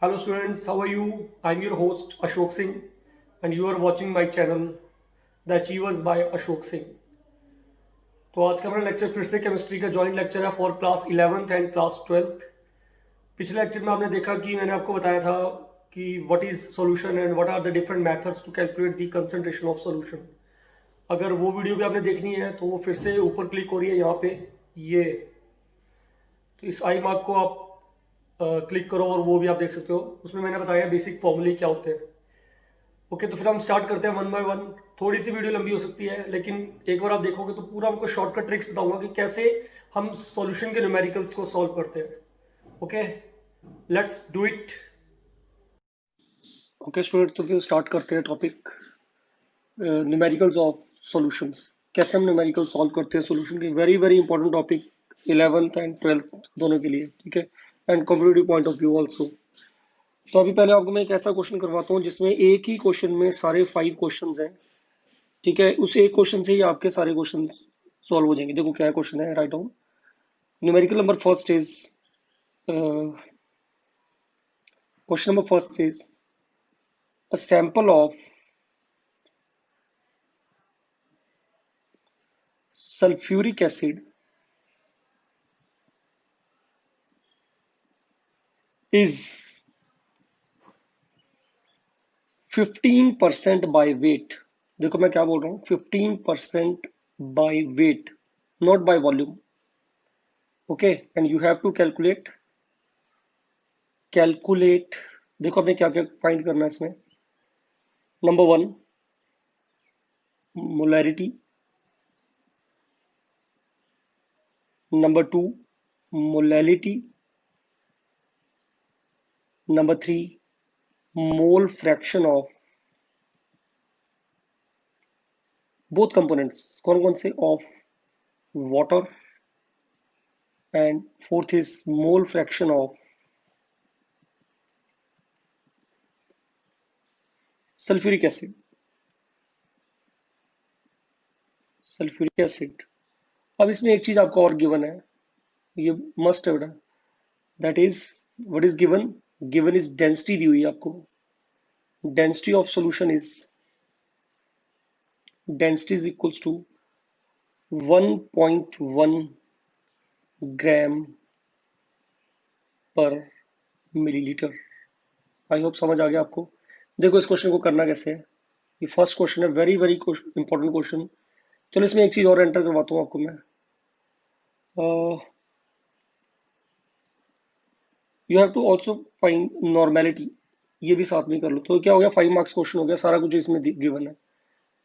Hello students, how are you? I'm your host Ashok Singh and you are watching my channel The Achievers by Ashok Singh। तो आज का हमारा lecture फिर से chemistry का joint lecture है for class 11th and class 12th। पिछले lecture में आपने देखा कि मैंने आपको बताया था कि what is solution and what are the different methods to calculate the concentration of solution. अगर वो वीडियो भी आपने देखनी है तो वो फिर से ऊपर क्लिक हो रही है यहाँ पे ये, तो इस आई मार्क को आप क्लिक करो और वो भी आप देख सकते हो। उसमें मैंने बताया बेसिक फॉर्मूले क्या होते हैं। ओके, तो फिर हम स्टार्ट करते हैं वन बाय वन। थोड़ी सी वीडियो लंबी हो सकती है लेकिन एक बार आप देखोगे तो पूरा हमको शॉर्टकट ट्रिक्स बताऊंगा कि कैसे हम सॉल्यूशन के न्यूमेरिकल्स को सॉल्व करते हैं। Okay, let's do it. Okay student, तो फिर स्टार्ट करते हैं टॉपिक न्यूमेरिकल्स ऑफ सॉल्यूशंस। कैसे हम न्यूमेरिकल सॉल्व करते हैं सॉल्यूशन की। Very very important topic 11th and 12th दोनों के लिए, ठीक है, and competitive point of view also. तो अभी पहले आपको मैं एक ऐसा क्वेश्चन करवाता हूँ जिसमें एक ही क्वेश्चन में सारे 5 क्वेश्चंस हैं, ठीक है। उस एक क्वेश्चन से ही आपके सारे क्वेश्चन सॉल्व हो जाएंगे। देखो क्या क्वेश्चन है, write down. Numerical number first is question number first is a sample of sulphuric acid is 15% by weight। देखो मैं क्या बोल रहा हूँ, 15% by weight, not by volume। Okay, and you have to calculate. देखो हमें क्या क्या फाइंड करना है इसमें। Number 1 molarity, number 2 molality, number 3 mole fraction of both components. कौन कौन से? Of water, and fourth is mole fraction of sulphuric acid. Sulphuric acid. अब इसमें एक चीज आपको और गिवन है, ये मस्ट है बेटा, that is what is given. Given is density दी हुई है आपको। Density of solution is equals to 1.1 gram per millilitre. I hope समझ आ गया आपको। देखो इस क्वेश्चन को करना कैसे है। ये फर्स्ट क्वेश्चन है, वेरी वेरी इंपॉर्टेंट क्वेश्चन। चलो इसमें एक चीज और एंटर करवाता हूँ आपको मैं। You have to also find normality, ये भी साथ में कर लो। तो क्या हो गया, 5 मार्क्स क्वेश्चन हो गया, सारा कुछ इसमें गिवन है,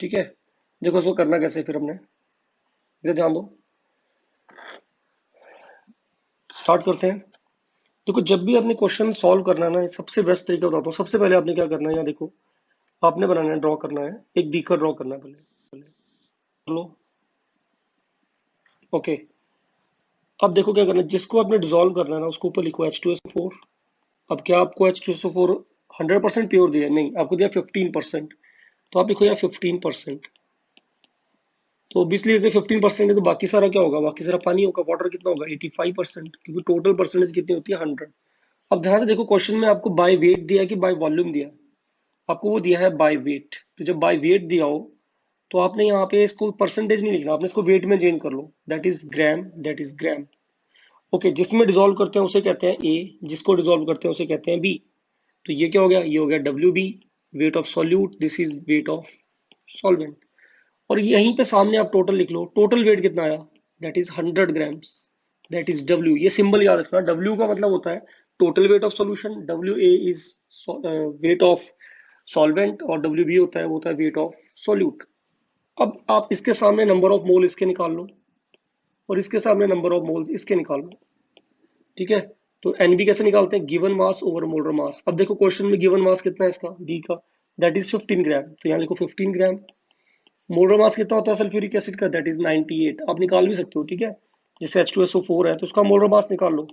ठीक है। देखो इसको करना कैसे फिर हमने, इधर ध्यान दो। स्टार्ट करते हैं। देखो जब भी आपने क्वेश्चन सॉल्व करना है ना, सबसे बेस्ट तरीका बताता हूँ। सबसे पहले आपने क्या करना है, यहाँ देखो, आपने बनाना है, ड्रॉ करना है, एक बीकर ड्रॉ करना है पहले लो। ओके, अब देखो क्या करना है, जिसको आपने डिसॉल्व करना है ना उसको ऊपर लिखो H2SO4। अब क्या आपको H2SO4 100% प्योर दिया है? नहीं, आपको दिया 15%। तो आप लिखो यार 15%। तो ऑब्वियसली अगर 15% है तो बाकी सारा क्या होगा, बाकी सारा पानी होगा। वाटर कितना होगा, 85%, क्योंकि टोटल परसेंटेज कितनी होती है, 100। अब ध्यान से देखो, क्वेश्चन में आपको बाय वेट दिया है कि बाय वॉल्यूम दिया है? आपको वो दिया है बाय वेट। तो जब बाय वेट दिया हो तो आपने यहाँ पे इसको परसेंटेज नहीं लिखना, आपने इसको वेट में चेंज कर लो। That is gram, that is gram. Okay, जिसमें डिसॉल्व करते हैं उसे कहते हैं ए, जिसको डिसॉल्व करते हैं उसे कहते हैं बी। तो ये क्या हो गया, ये हो गया W B, weight of solute. This is weight of solvent. और यहीं पे सामने आप टोटल लिख लो। टोटल वेट कितना आया, that is 100 grams. That is W. ये सिंबल याद रखना, डब्ल्यू का मतलब होता है total weight of solution, W A is weight of solvent, और डब्ल्यू बी होता है, वो होता है वेट ऑफ सॉल्यूट। अब आप इसके सामने नंबर ऑफ मोल इसके निकाल लो, और इसके सामने नंबर ऑफ मोल्स इसके निकाल लो, ठीक है। तो एनबी कैसे निकालते हैं, given mass over molar mass. अब देखो क्वेश्चन में गिवन मास कितना है इसका, बी का, दैट इज 15 ग्राम। तो यहाँ लिखो 15 ग्राम। मोलर मास कितना होता है सल्फ्यूरिक एसिड का, दैट इज 98। आप निकाल भी सकते हो, ठीक है। जैसे H2SO4 है तो उसका मोलर मास निकाल लो।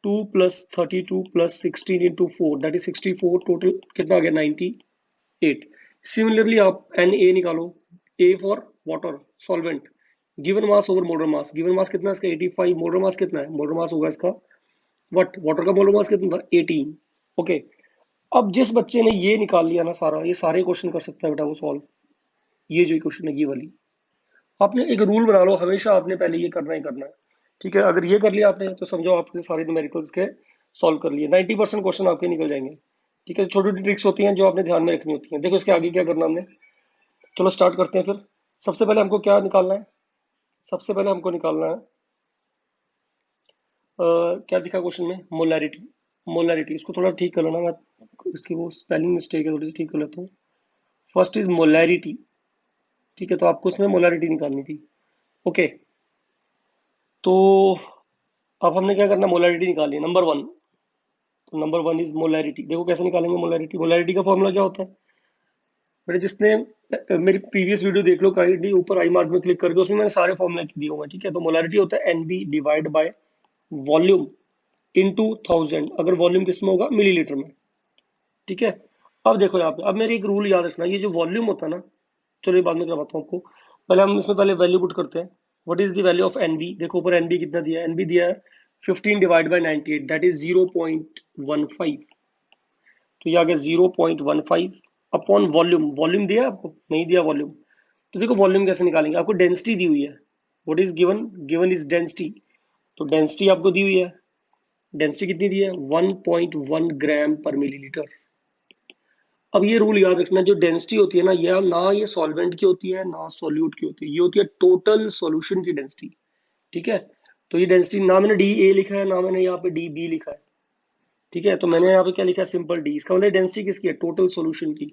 2 + 32 + 16 × 4, दैट इज 64। टोटल कितना आ गया, 98। सिमिलरली आप Na निकालो, A for water solvent. Given mass over molar mass, given mass कितना है इसका, 85। मोलर मास कितना है, मोलर मास होगा इसका, वट वाटर का मोलर मास कितना था, 18। ओके, अब जिस बच्चे ने ये निकाल लिया ना सारा, ये सारे क्वेश्चन कर सकता है बेटा वो सॉल्व। ये जो क्वेश्चन है ये वाली, आपने एक रूल बना लो, हमेशा आपने पहले ये करना ही करना है। ठीक है, अगर ये कर लिया आपने तो समझो आपने सारे न्यूमेरिकल्स के सॉल्व कर लिए, 90% क्वेश्चन आपके निकल जाएंगे। ठीक है, छोटी छोटी ट्रिक्स होती हैं जो आपने ध्यान में रखनी होती हैं। देखो इसके आगे क्या करना हमने, चलो स्टार्ट करते हैं फिर। सबसे पहले हमको क्या निकालना है, सबसे पहले हमको निकालना है क्या दिखा क्वेश्चन में, मोलैरिटी। मोलैरिटी, इसको थोड़ा ठीक कर लेना, मैं इसकी वो स्पेलिंग मिस्टेक है थोड़ी सी, ठीक कर लेता हूँ। First is molarity. ठीक है, तो आपको इसमें मोलैरिटी निकालनी थी। ओके, तो अब हमने क्या करना, मोलैरिटी निकालनी है नंबर वन। तो नंबर वन इज मोलैरिटी। देखो कैसे निकालेंगे मोलैरिटी। मोलैरिटी का फॉर्मूला क्या होता है मेरे, जिसने मेरी प्रीवियस वीडियो देख लो काइंडली, ऊपर आई मार्क में क्लिक करके, उसमें मैंने सारे फॉर्मूला दिए हुए हैं। ठीक है, तो मोलैरिटी होता है N B divide by volume into 1000, अगर वॉल्यूम किसमें होगा, मिलीलीटर में। ठीक है, अब देखो यहाँ पे, अब मेरे एक रूल याद रखना, ये जो वॉल्यूम होता है ना, चलो ये बाद में करवाता हूँ आपको, पहले हम इसमें पहले वैल्यू पुट करते हैं। What is the value of N B, देखो ऊपर एनबी कितना दिया है, एनबी दिया है 15 डिवाइड बाई 98, दैट इज 0.15। तो ये आ गया 0.15 अपॉन वॉल्यूम। वॉल्यूम दिया है आपको, नहीं दिया वॉल्यूम, तो देखो वॉल्यूम कैसे निकालेंगे, आपको डेंसिटी दी हुई है। What is given, given is density. तो डेंसिटी आपको दी हुई है, डेंसिटी कितनी दी है, 1.1 ग्राम पर मिलीलीटर। अब ये रूल याद रखना, जो डेंसिटी होती है ना, ये ना ये सॉल्वेंट की होती है ना सॉल्यूट की होती है, ये होती है टोटल सॉल्यूशन की डेंसिटी। ठीक है, तो ये डेंसिटी, ना मैंने डी ए लिखा है ना मैंने यहाँ पे डी बी लिखा है। ठीक है, तो मैंने यहाँ पे क्या लिखा है, सिंपल डी। इसका मतलब डेंसिटी किसकी है, टोटल सॉल्यूशन की।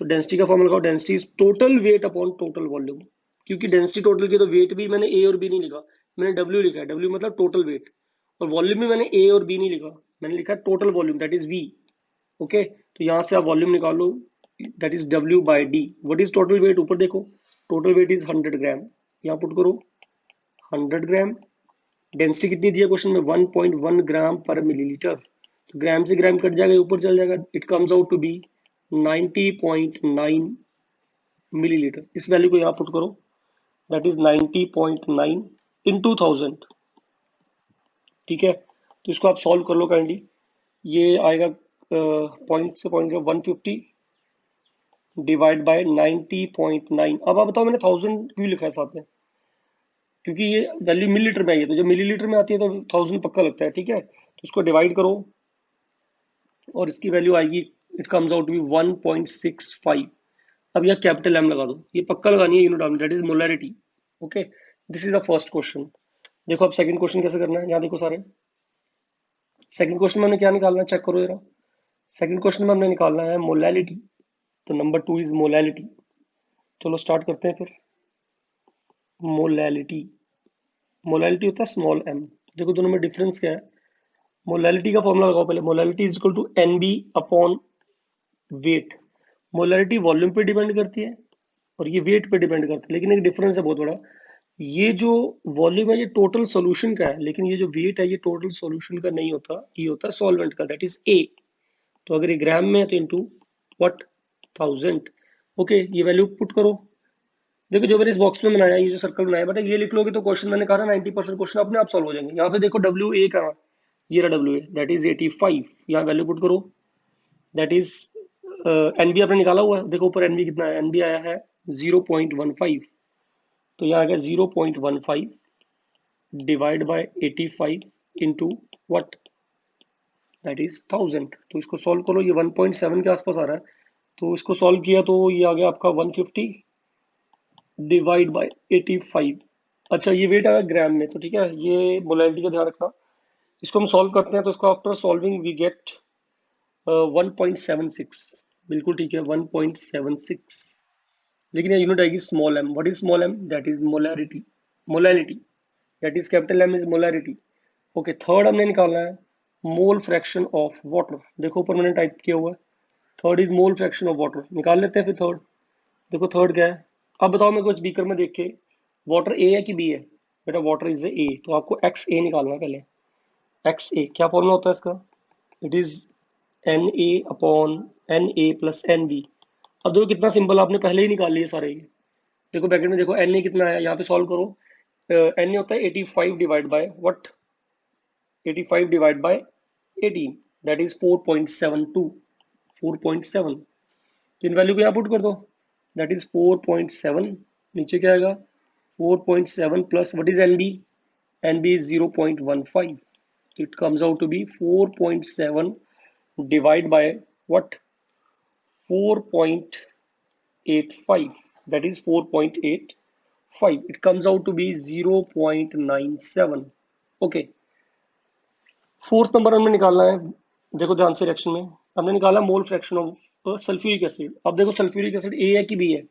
तो डेंसिटी का फॉर्मूला लगाओ, density is total weight upon total volume. क्योंकि डेंसिटी टोटल की, तो वेट भी मैंने ए और बी नहीं लिखा, मैंने डब्ल्यू लिखा है। डब्ल्यू मतलब टोटल वेट, और वॉल्यूम भी मैंने ए और बी नहीं लिखा, मैंने लिखा total volume, that is V. Okay, तो यहाँ से आप वॉल्यूम निकालो, that is W by D. What is total weight, ऊपर देखो, टोटल वेट इज 100 ग्राम, यहाँ पुट करो 100 ग्राम। डेंसिटी कितनी दी है क्वेश्चन में, 1.1 ग्राम पर मिलीलीटर। तो ग्राम से ग्राम कट जाएगा, ऊपर चल जाएगा, it comes out to be 90.9 millilitre. इस वैल्यू को यहाँ पुट करो, दैट इज 90.9 इंटू 1000। ठीक है, तो इसको आप सॉल्व कर लो काइंडली, ये आएगा पॉइंट से पॉइंट 150 डिवाइड बाय 90.9। अब आप बताओ मैंने 1000 क्यों लिखा है साथ में, क्योंकि ये वैल्यू मिलीलीटर में आई है, तो जब मिलीलीटर में आती है तो 1000 पक्का लगता है। ठीक है, तो इसको डिवाइड करो और इसकी वैल्यू आएगी, it comes out to be 1.65। अब यह कैपिटल एम लगा दो, ये पक्का लगानी है unit of, that is molarity. Okay, this is the first question. देखो अब सेकंड क्वेश्चन कैसे करना है, यहाँ देखो सारे, सेकंड क्वेश्चन में हमने क्या निकालना है, चेक करो जरा। सेकंड क्वेश्चन में हमने निकालना है मोलैलिटी, तो नंबर टू इज मोलैलिटी। चलो स्टार्ट करते हैं फिर। मोलैलिटी, मोलैलिटी होता है स्मॉल एम। देखो दोनों में डिफरेंस क्या है, मोलैलिटी का फॉर्मूला लगाओ पहले, molality is equal to N B upon weight. Molarity volume पे डिपेंड करती है और ये वेट पे डिपेंड करता है, लेकिन एक डिफरेंस है बहुत बड़ा, ये जो वॉल्यूम है ये टोटल सॉल्यूशन का है, लेकिन ये जो वेट है ये टोटल सॉल्यूशन का नहीं होता, ये होता है सॉल्वेंट का, दैट इज ए। तो अगर ये ग्राम में है तो इंटू व्हाट, 1000। ओके, ये वैल्यू पुट करो। देखो जो मैंने इस बॉक्स में बनाया, ये जो सर्कल बनाया, बट ये लिख लोगे तो क्वेश्चन, मैंने कहा ना 90% क्वेश्चन अपने आप सॉल्व हो जाएंगे। यहाँ पे देखो डब्ल्यू ए का, ये रहा डब्ल्यू ए, दैट इज 85। यहाँ वैल्यू पुट करो, दैट इज एनबी आपने निकाला हुआ है, देखो ऊपर एनबी कितना है, एनबी आया है 0.15। तो यहाँ आ गया 0.15 divide bye 85 into what, that is 1000। तो इसको सॉल्व करो, ये 1.7 के आसपास आ रहा है, तो इसको सॉल्व किया तो ये आ गया आपका 150 डिवाइड बाय 85। अच्छा ये वेट आया ग्राम में, तो ठीक है, ये मोलैरिटी का ध्यान रखना। इसको हम सॉल्व करते हैं, तो इसको आफ्टर सॉल्विंग वी गेट 1.76। बिल्कुल ठीक है, 1.76, लेकिन ये यूनिट आएगी small M. What is small M, that is molarity. Molarity, that is capital M is molarity. Okay, third हमने निकालना है मोल फ्रैक्शन ऑफ वाटर। देखो ऊपर मैंने टाइप किया हुआ है, third is mole fraction of water. निकाल लेते हैं फिर थर्ड। देखो थर्ड क्या है, अब बताओ मेरे को इस बीकर में देख के, वाटर ए है कि बी है, बेटा वाटर इज ए, तो आपको एक्स ए निकालना है पहले। एक्स ए क्या फॉर्मूला होता है इसका, it is N A upon N A plus N B. अब देखो कितना सिंपल, आपने पहले ही निकाल लिए सारे ये। देखो ब्रैकेट में देखो एन ए कितना है, यहाँ पे सॉल्व करो, एन ए होता है 85 divide by what, 85 divide by 18, that is 4.72। 4.7, तो इन वैल्यू को यहाँ पुट कर दो, दैट इज 4.7, नीचे क्या आएगा 4.7 plus what is N B, N B is 0.15, it comes out to be 4.7 divide by what 4.85, that is 4.85, it comes out to be 0.97. Okay, fourth number हमने निकालना है, देखो ध्यान से रिएक्शन में हमने निकाला मोल फ्रैक्शन ऑफ सल्फ्यूरिक एसिड। अब देखो सल्फ्यूरिक एसिड ए है कि बी है,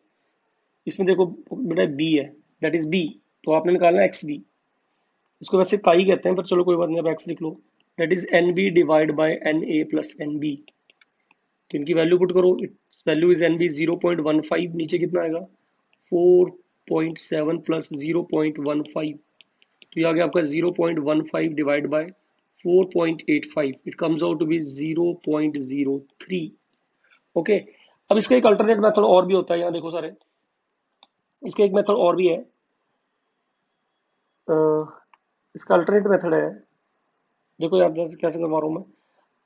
इसमें देखो बेटा बी है, दैट इज बी, तो आपने निकालना है एक्स बी, इसको वैसे काई कहते हैं पर चलो कोई बात नहीं, अब एक्स लिख लो, that is N B divide by n A plus N b, तो इनकी वैल्यू पुट करो, its value is N b 0.15, नीचे कितना आएगा 4.7 प्लस 0.15, तो ये आ गया आपका 0.15 divide by 4.85, it comes out to be 0.03। Okay, अब इसका एक अल्टरनेट मेथड और भी होता है, यहाँ देखो सारे, इसका एक मेथड और भी है, इसका अल्टरनेट मेथड है, देखो यार जैसे कैसे करवा रहा हूँ मैं,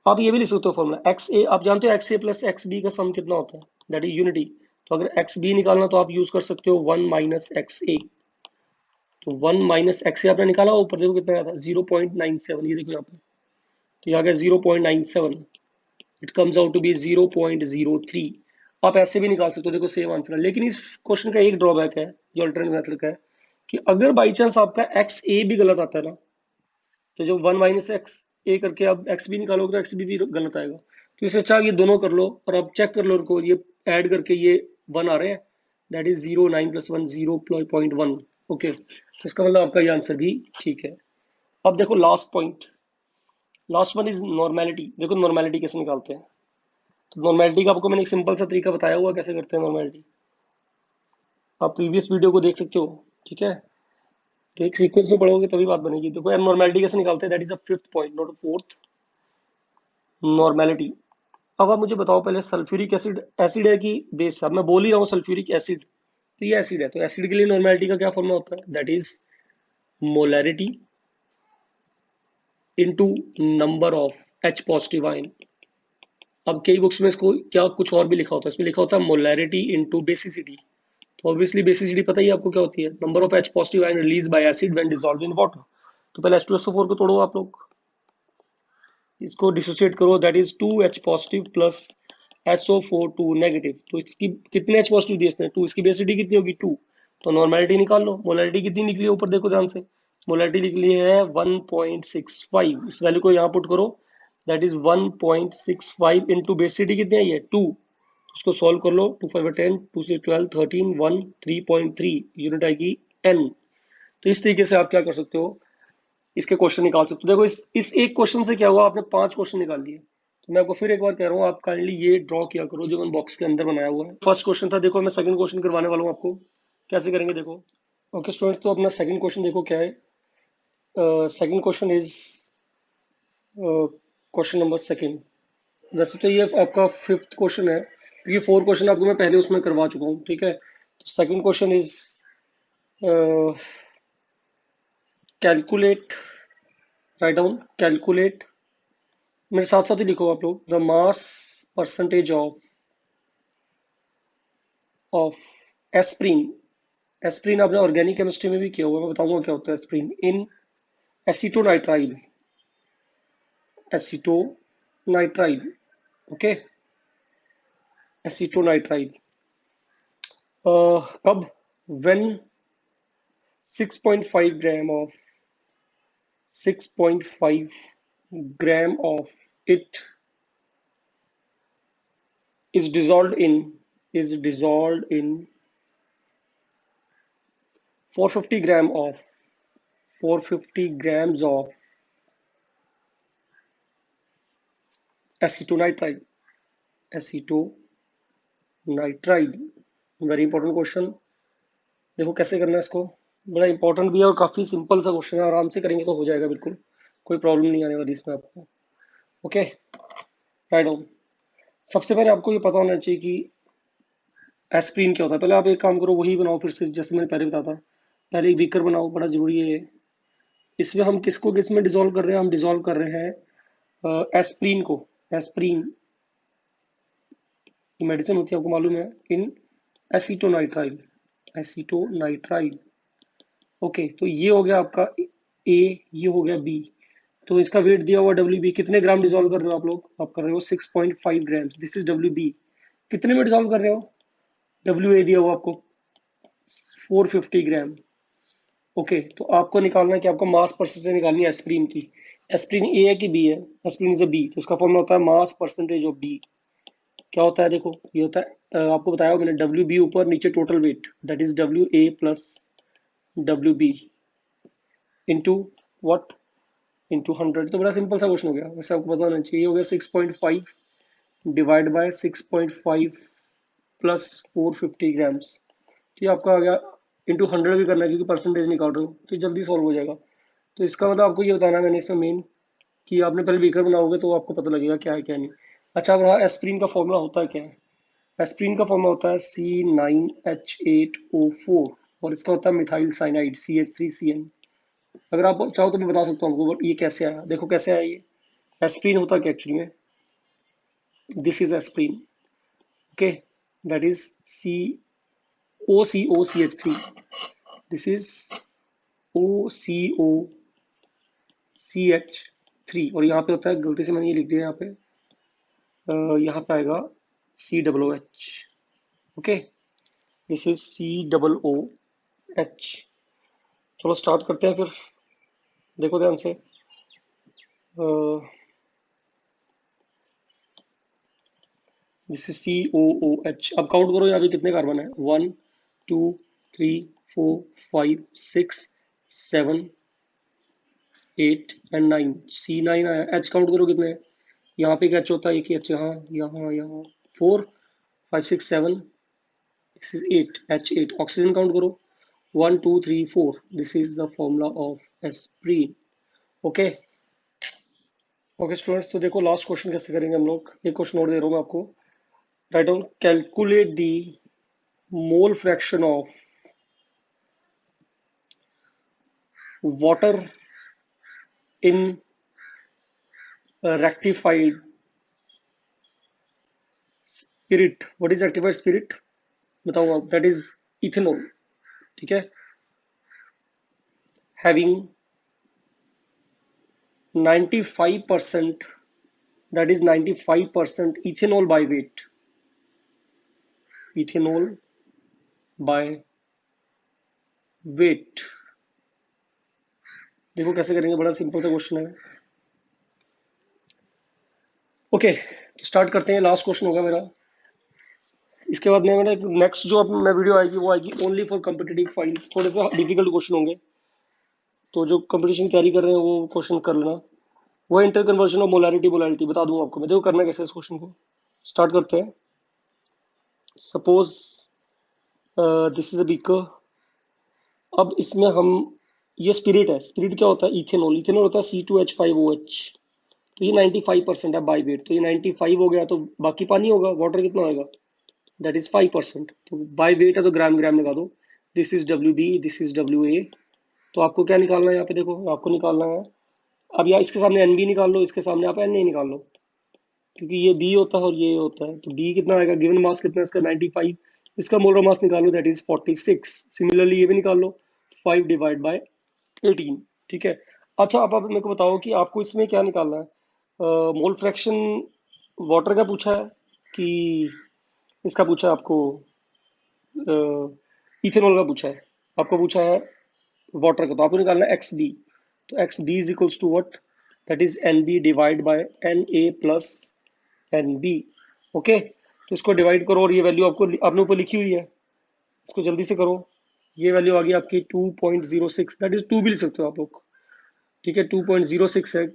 आप ये भी लिख सकते हो फॉर्मूला एक्स ए, आप जानते हो एक्स ए प्लस एक्स बी का सम कितना होता है, दैट इज यूनिटी, तो अगर एक्स बी निकालना तो आप यूज कर सकते हो 1 माइनस एक्स ए, तो 1 माइनस एक्स ए आपने निकाला, ऊपर देखो कितना आया था 0.97, ये देखो यहाँ पे, तो यहाँ गया 0.97, it comes out to be 0.03, आप ऐसे भी निकाल सकते हो, देखो सेम आंसर है, लेकिन इस क्वेश्चन का एक ड्रॉबैक है जो अल्टरनेट मेथड का है, कि अगर बाई चांस आपका एक्स ए भी गलत आता है ना, तो जो 1 माइनस एक्स ए करके आप एक्स बी निकालोगे तो एक्स बी भी गलत आएगा, तो इससे अच्छा ये दोनों कर लो और अब चेक कर लो उनको, ये ऐड करके ये 1 आ रहे हैं, दैट इज 0, 9 प्लस 1 0.1, ओके, तो इसका मतलब आपका ये आंसर भी ठीक है। अब देखो last point, last one is normality, देखो नॉर्मेलिटी कैसे निकालते हैं, तो नॉर्मेलिटी का आपको मैंने एक सिंपल सा तरीका बताया हुआ कैसे करते हैं नॉर्मेलिटी, आप प्रीवियस वीडियो को देख सकते हो, ठीक है, तो एक सीक्वेंस में पढ़ोगे तभी बात बनेगी। देखो नॉर्मेलिटी कैसे निकालते हैं, that is a fifth point not fourth, normality. अब आप मुझे बताओ पहले सल्फ्यूरिक एसिड एसिड है कि बेस, अब मैं बोल ही रहा हूँ सल्फ्यूरिक एसिड, तो ये एसिड है, तो एसिड के लिए नॉर्मेलिटी का क्या फॉर्मूला होता है, that is molarity into number of H positive ion. अब कई बुक्स में इसको क्या कुछ और भी लिखा होता है, इसमें लिखा होता है मोलैरिटी इनटू बेसिसिटी, तो ऑब्वियसली बेसिसिटी पता ही आपको क्या होती है, number of H positive ion release by acid when dissolved in water, तो पहले H2SO4 को तोड़ो आप लोग, इसको डिसोसिएट करो, that is 2H positive plus SO4 2 negative, तो इसकी कितने H पॉजिटिव दिए इसने 2, इसकी बेसिसिटी कितनी होगी 2, तो नॉर्मेलिटी निकाल लो, मोलैरिटी कितनी निकली है ऊपर देखो ध्यान से, मोलैरिटी निकली है 1.65, इस वैल्यू को यहाँ पुट करो, दैट इज 1.65 इंटू बेसिसिटी कितनी आई है 2, इसको सॉल्व कर लो, 2 5 10, 2 6 12 13 1 3.3 यूनिट आएगी n, तो इस तरीके से आप क्या कर सकते हो, इसके क्वेश्चन निकाल सकते हो। देखो इस एक क्वेश्चन से क्या हुआ, आपने 5 क्वेश्चन निकाल लिए, तो मैं आपको फिर एक बार कह रहा हूँ, आप काइंडली ये ड्रॉ किया करो जो मैंने बॉक्स के अंदर बनाया हुआ है। फर्स्ट क्वेश्चन था, देखो मैं सेकंड क्वेश्चन करवाने वाला हूँ आपको, कैसे करेंगे देखो। ओके स्टूडेंट्स, तो अपना सेकंड क्वेश्चन देखो क्या है, second question is question number second, वैसे तो ये आपका फिफ्थ क्वेश्चन है, ये 4 क्वेश्चन आपको मैं पहले उसमें करवा चुका हूँ, ठीक है, तो second question is calculate, write down calculate, मेरे साथ साथ ही लिखो आप लोग, the mass percentage of aspirin, aspirin आपने ऑर्गेनिक केमिस्ट्री में भी किया हुआ, मैं बताऊंगा क्या होता है एस्प्रीन, इन एसीटोनाइट्राइल, एसीटोनाइट्राइल, ओके, एसीटोनाइट्राइल, कब, when 6.5 gram of 6.5 gram of it is dissolved in 450 gram of 450 grams of acetonitrile, acetonitrile, very important question, देखो कैसे करना है इसको, बड़ा इंपॉर्टेंट भी है और काफी सिंपल सा क्वेश्चन है, आराम से करेंगे तो हो जाएगा बिल्कुल, कोई प्रॉब्लम नहीं आने वाली इसमें आपको। ओके, राइट डाउन, सबसे पहले आपको ये पता होना चाहिए कि एस्प्रीन क्या होता है, पहले आप एक काम करो वही बनाओ फिर से जैसे मैंने पहले बताया था, पहले एक बीकर बनाओ, बड़ा जरूरी है, इसमें हम किसको किस में डिसॉल्व कर रहे हैं, हम डिसॉल्व कर रहे हैं एस्प्रीन को, एस्प्रीन ये मेडिसिन होती है, आपको मालूम है, इन एसीटोनाइट्राइल, एसीटोनाइट्राइल। ओके, तो ये हो गया आपका ए, ये हो गया बी। तो इसका वेट दिया हुआ डब्ल्यू बी, कितने ग्राम डिजोल्व कर रहे हो आप लोग? आप कर रहे हो 6.5 gram. This is W B. कितने में डिजोल्व कर रहे हो? डब्ल्यू ए दिया हुआ आपको 450 ग्राम। ओके, तो आपको निकालना है कि आपको मास परसेंटेज निकालनी है एस्प्रीन की। एस्प्रीन ए है कि बी है? एस्प्रीन इज अ बी, तो उसका फॉर्मूला होता है मास परसेंटेज ऑफ बी। क्या होता है देखो, ये होता है आपको बताया मैंने, डब्ल्यू बी ऊपर नीचे total weight, that is W A plus W B into what, into 100। तो बड़ा सिंपल सा क्वेश्चन हो गया, वैसे आपको पता होना चाहिए। ये हो गया 6.5 डिवाइड बाय 6.5 प्लस 450 ग्राम्स। तो ये आपका आ गया, इंटू 100 भी करना है क्योंकि परसेंटेज निकाल रहे हो, तो जल्दी सॉल्व हो जाएगा। तो इसका मतलब आपको ये बताना है मैंने इसमें मेन, कि आपने पहले बीकर बनाओगे तो आपको पता लगेगा क्या है क्या नहीं। अच्छा, अब रहा एस्प्रीन का फॉर्मूला होता है क्या है। एस्प्रीन का फॉर्मूला होता है C9H8O4, और इसका होता है मिथाइल साइनाइड CH3CN। अगर आप चाहो तो मैं बता सकता हूँ आपको ये कैसे आया। देखो कैसे आया ये। एस्प्रीन होता क्या एक्चुअली में, this is aspirin. Okay, that is OCOCH3, this is OCOCH3, और यहाँ पे होता है, गलती से मैंने ये लिख दिया यहाँ पे, यहाँ पे आएगा COOH। Okay, this is COOH। चलो स्टार्ट करते हैं फिर, देखो ध्यान से। This is COOH। अब काउंट करो यहाँ पे कितने कार्बन है, 1 2 3 4 5 6 7 8 एंड 9। C9 आया। H काउंट करो कितने हैं? यहाँ पे क्या H होता है, एक ही H, यहाँ यहाँ यहाँ 4 5 6 7, this is 8, H8। Oxygen count करो, 1 2 3 4, this is the formula of aspirin. Okay, okay students, तो देखो लास्ट क्वेश्चन कैसे करेंगे हम लोग। एक क्वेश्चन और दे रहा हूँ मैं आपको। Write down, calculate the mole fraction of water in rectified spirit. What is rectified spirit, बताऊँ आप, दैट इज इथेनॉल। ठीक है, having 95%, that is 95% ethanol by weight, ethanol by weight. देखो कैसे करेंगे, बड़ा सिंपल सा क्वेश्चन है। ओके, स्टार्ट करते हैं। लास्ट क्वेश्चन होगा मेरा। इसके बाद में मेरा नेक्स्ट जो अब मैं वीडियो आएगी वो आएगी ओनली फॉर कॉम्पिटिटिव फाइल्स। थोड़े से डिफिकल्ट क्वेश्चन होंगे, तो जो कंपटीशन की तैयारी कर रहे हैं वो क्वेश्चन कर लेना। वो inter conversion of molarity, molarity बता दूंगा आपको मैं। देखो करना कैसे इस क्वेश्चन को। स्टार्ट करते हैं। Suppose this is a beaker. अब इसमें हम, ये स्पिरिट है। स्पिरिट क्या होता है, इथेनॉल। इथेनॉल होता है C2H5OH। तो ये 95% है बाई वेट, तो ये 95 हो गया, तो बाकी पानी होगा, वाटर कितना होगा, दैट इज 5%। तो बाई वेट है तो ग्राम ग्राम लगा दो। This is W B, this is W A. तो आपको क्या निकालना है यहाँ पे, देखो आपको निकालना है, अब या इसके सामने एन बी निकाल लो, इसके सामने आप एन ए निकाल लो, क्योंकि ये बी होता है और ये होता है। तो बी कितना आएगा, गिवन मास कितना है इसका 95, इसका मोलर मास निकालो, दैट इज 46। सिमिलरली ये भी निकाल लो, 5 डिवाइड बाय 18। ठीक है। अच्छा, अब आप मेरे को बताओ कि आपको इसमें क्या निकालना है, मोल फ्रैक्शन वाटर का पूछा है कि इसका पूछा है आपको, इथेनॉल का पूछा है। आपको पूछा है वाटर का, तो आपको निकालना है एक्स बी। तो X B is equals to what, that is N B divide by N A plus N B. Okay, तो इसको डिवाइड करो और ये वैल्यू आपको आपने ऊपर लिखी हुई है, इसको जल्दी से करो। ये वैल्यू आ गई आपकी 2.06, दैट इज 2 भी लिख सकते हो आप लोग। ठीक है, 2.06 है,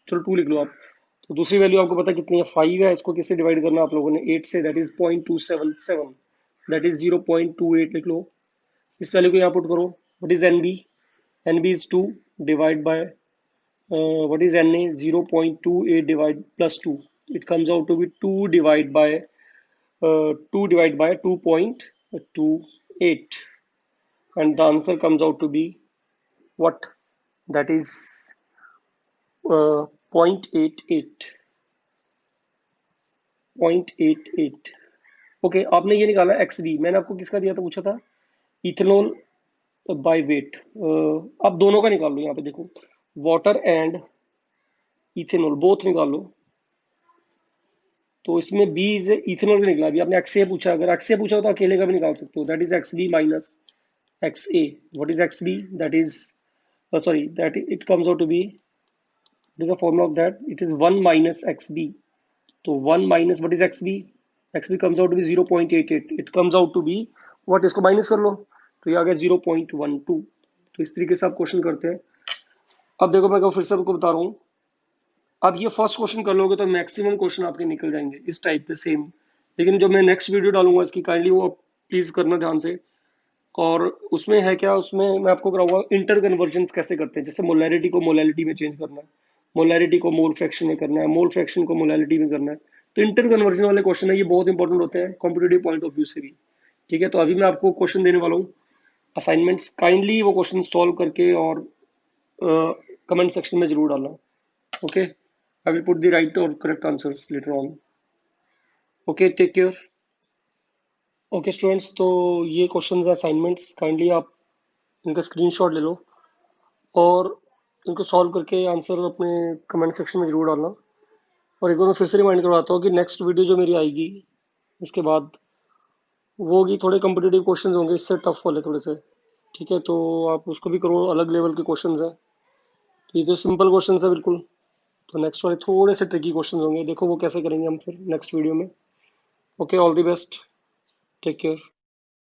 चलो 2 लिख लो आप। तो दूसरी वैल्यू आपको पता कितनी है, 5 है। इसको किससे डिवाइड करना है आप लोगों ने, 8 से, दैट इज 0.277, दैट इज 0.28 लिख लो। इस वैल्यू को यहाँ पुट करो। What is N B, N B is 2 divide by what is N A, 0.28 divide plus 2, it comes out to be 2 divided by 2.28, and the answer comes out to be what, that is 0.88, 0.88। Okay, आपने ये निकाला x B, मैंने आपको किसका दिया था, पूछा था इथेनॉल बाय वेट। आप दोनों का निकाल लो, यहाँ पे देखो वाटर एंड इथेनॉल बोथ निकाल लो। तो इसमें बी इज इथेनॉल भी निकला, अभी आपने एक्स ए पूछा, अगर एक्स ए पूछा हो तो अकेले का भी निकाल सकते हो, that is X B minus X A. What is X B, that is sorry that it comes out to be, it is a formula of that, it is 1 minus X B. तो 1 minus what is X B, X B comes out to be 0.88, it comes out to be what, इसको minus कर लो तो ये आ गया 0.12। तो इस तरीके से आप क्वेश्चन करते हैं। अब देखो मैं फिर से आपको बता रहा हूँ, अब ये फर्स्ट क्वेश्चन कर लोगे तो मैक्सिमम क्वेश्चन आपके निकल जाएंगे इस टाइप पे सेम। लेकिन जो मैं नेक्स्ट वीडियो डालूंगा इसकी काइंडली वो प्लीज करना ध्यान से। और उसमें है क्या, उसमें मैं आपको कराऊंगा इंटर कन्वर्जन कैसे करते हैं, जैसे मोलैरिटी को मोलैलिटी में चेंज करना है, मोलैरिटी को मोल फ्रैक्शन में करना है, मोल फ्रैक्शन को मोलैलिटी में करना है। तो इंटर कन्वर्जन वाले क्वेश्चन है, ये बहुत इंपॉर्टेंट होते हैं कॉम्पिटेटिव पॉइंट ऑफ व्यू से भी। ठीक है, तो अभी मैं आपको क्वेश्चन देने वाला हूँ असाइनमेंट्स, काइंडली वो क्वेश्चन सॉल्व करके और कमेंट सेक्शन में जरूर डालना। Okay, I will put the right और correct answers later on. Okay, take care. Okay students, तो ये क्वेश्चंस हैं असाइनमेंट्स, काइंडली आप इनका स्क्रीनशॉट ले लो और इनको सॉल्व करके आंसर अपने कमेंट सेक्शन में जरूर डालना। और एक बार मैं फिर से रिमाइंड करवाता हूँ कि नेक्स्ट वीडियो जो मेरी आएगी इसके बाद वो होगी, थोड़े कम्पिटेटिव क्वेश्चंस होंगे इससे टफ वाले थोड़े से। ठीक है, तो आप उसको भी करो, अलग लेवल के क्वेश्चंस हैं। तो ये तो सिंपल क्वेश्चंस है बिल्कुल, तो नेक्स्ट वाले थोड़े से ट्रिकी क्वेश्चंस होंगे, देखो वो कैसे करेंगे हम फिर नेक्स्ट वीडियो में। Okay, all the best, take care.